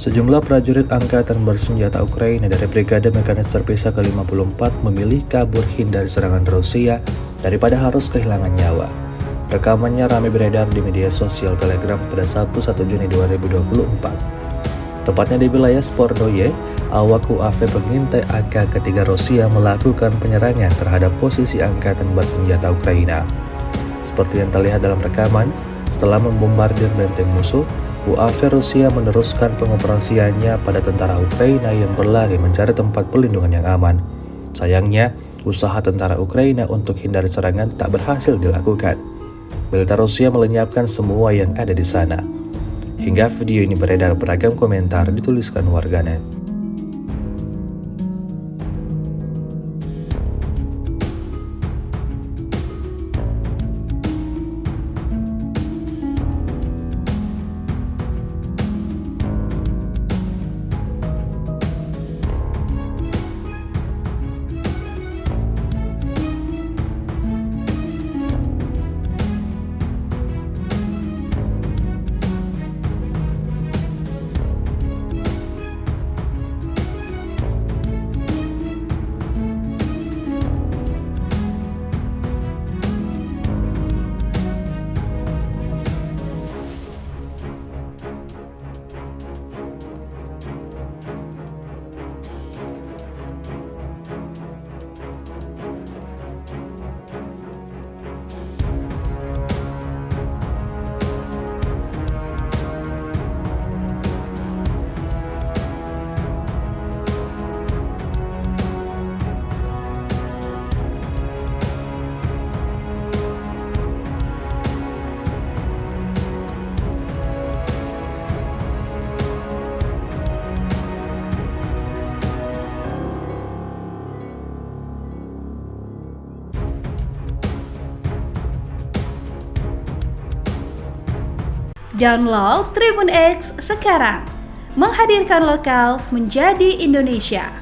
Sejumlah prajurit angkatan bersenjata Ukraina dari Brigade Mekanis Terpisah ke-54 memilih kabur hindari serangan Rusia daripada harus kehilangan nyawa. Rekamannya ramai beredar di media sosial Telegram pada Sabtu 1 Juni 2024. Tepatnya di wilayah Spordoye, awak UAV pengintai AK ketiga Rusia melakukan penyerangan terhadap posisi angkatan bersenjata Ukraina. Seperti yang terlihat dalam rekaman, setelah membombardir benteng musuh, UAV Rusia meneruskan pengoperasiannya pada tentara Ukraina yang berlari mencari tempat perlindungan yang aman. Sayangnya, usaha tentara Ukraina untuk hindari serangan tak berhasil dilakukan. Militer Rusia melenyapkan semua yang ada di sana. Hingga video ini beredar beragam komentar dituliskan warganet. Download Tribun X sekarang, menghadirkan lokal menjadi Indonesia.